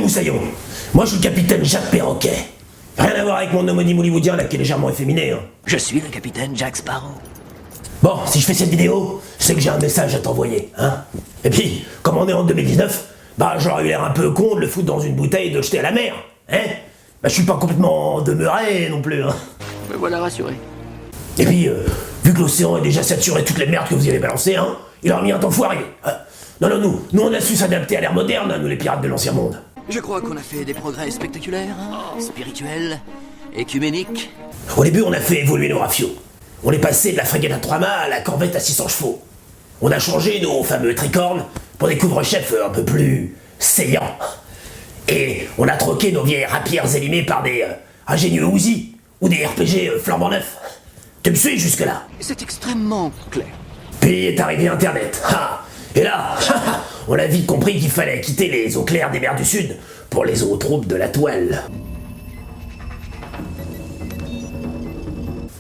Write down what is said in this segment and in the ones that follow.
Moussaillon. Moi, je suis le capitaine Jacques Perroquet. Rien à voir avec mon homonyme hollywoodien, là, qui est légèrement efféminé, hein. Je suis le capitaine Jack Sparrow. Bon, si je fais cette vidéo, c'est que j'ai un message à t'envoyer, hein. Et puis, comme on est en 2019, bah j'aurais eu l'air un peu con de le foutre dans une bouteille et de le jeter à la mer, hein. Bah je suis pas complètement demeuré non plus, hein. Me voilà rassuré. Et puis, vu que l'océan est déjà saturé de toutes les merdes que vous y avez balancées, hein, il aurait mis un temps fou à arriver, hein. Non, nous on a su s'adapter à l'ère moderne, hein, nous les pirates de l'ancien monde. Je crois qu'on a fait des progrès spectaculaires, spirituels, écuméniques. Au début, on a fait évoluer nos rafios. On est passé de la frégate à 3 mâts à la corvette à 600 chevaux. On a changé nos fameux tricornes pour des couvre-chefs un peu plus saillants. Et on a troqué nos vieilles rapières élimées par des ingénieux Uzi ou des RPG flambant neufs. Tu me suis jusque-là? C'est extrêmement clair. Puis est arrivé Internet. Et là, on a vite compris qu'il fallait quitter les eaux claires des mers du Sud pour les eaux troubles de la toile.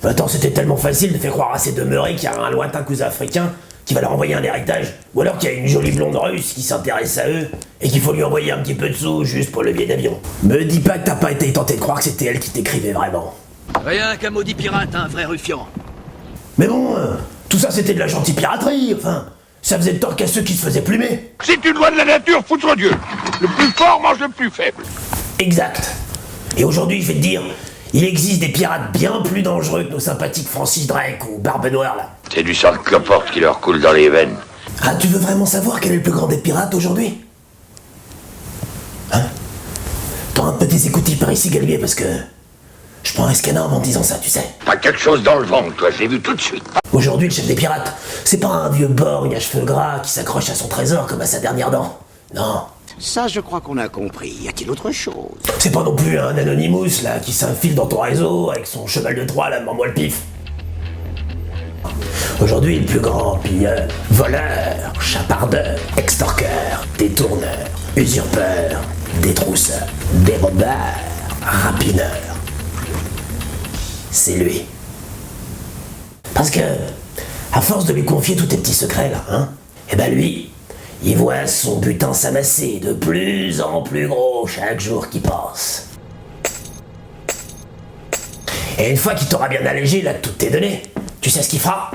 Attends, c'était tellement facile de faire croire à ces demeurés qu'il y a un lointain cousin africain qui va leur envoyer un héritage, ou alors qu'il y a une jolie blonde russe qui s'intéresse à eux et qu'il faut lui envoyer un petit peu de sous juste pour le billet d'avion. Me dis pas que t'as pas été tenté de croire que c'était elle qui t'écrivait vraiment. Rien qu'un maudit pirate, un vrai ruffian. Mais bon, tout ça c'était de la gentille piraterie, enfin. Ça faisait de tort qu'à ceux qui se faisaient plumer. C'est une loi de la nature, foutre Dieu. Le plus fort mange le plus faible. Exact. Et aujourd'hui, je vais te dire, il existe des pirates bien plus dangereux que nos sympathiques Francis Drake ou Barbe Noire, là. C'est du sang de cloporte qui leur coule dans les veines. Ah, tu veux vraiment savoir quel est le plus grand des pirates aujourd'hui? Hein? T'auras un peu tes écoutilles par ici, Galibier, parce que... je prends un scanner en disant ça, tu sais. Pas quelque chose dans le ventre, toi, je l'ai vu tout de suite. Aujourd'hui, le chef des pirates, c'est pas un vieux borgne à cheveux gras qui s'accroche à son trésor comme à sa dernière dent. Non. Ça, je crois qu'on a compris. Y a-t-il autre chose? C'est pas non plus un Anonymous, là, qui s'infile dans ton réseau avec son cheval de Troie, là, mens-moi le pif. Aujourd'hui, le plus grand pilleur, voleur, chapardeur, extorqueur, détourneur, usurpeur, détrousseur, dérobeur, rapineur. C'est lui. Parce que, à force de lui confier tous tes petits secrets, là, hein, eh ben lui, il voit son butin s'amasser de plus en plus gros chaque jour qui passe. Et une fois qu'il t'aura bien allégé, là, de toutes tes données, tu sais ce qu'il fera?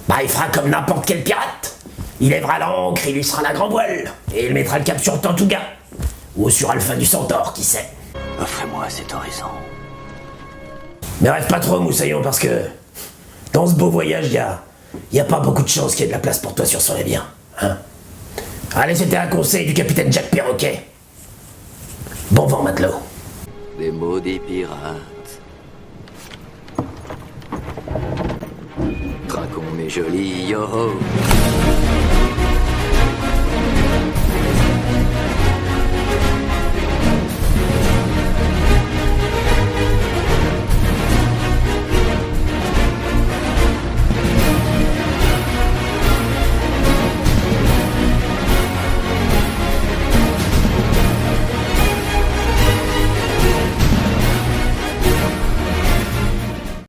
Bah, il fera comme n'importe quel pirate. Il lèvera l'ancre, il lui sera la grande voile, et il mettra le cap sur Tortuga. Ou sur Alpha du Centaure, qui sait. Offrez-moi cet horizon. Mais rêve pas trop, Moussaillon, parce que dans ce beau voyage, y a pas beaucoup de chances qu'il y ait de la place pour toi sur son navire, hein. Allez, c'était un conseil du capitaine Jacques Perroquet. Bon vent, matelot. Des maudits pirates. Traquons mes jolis yo-ho.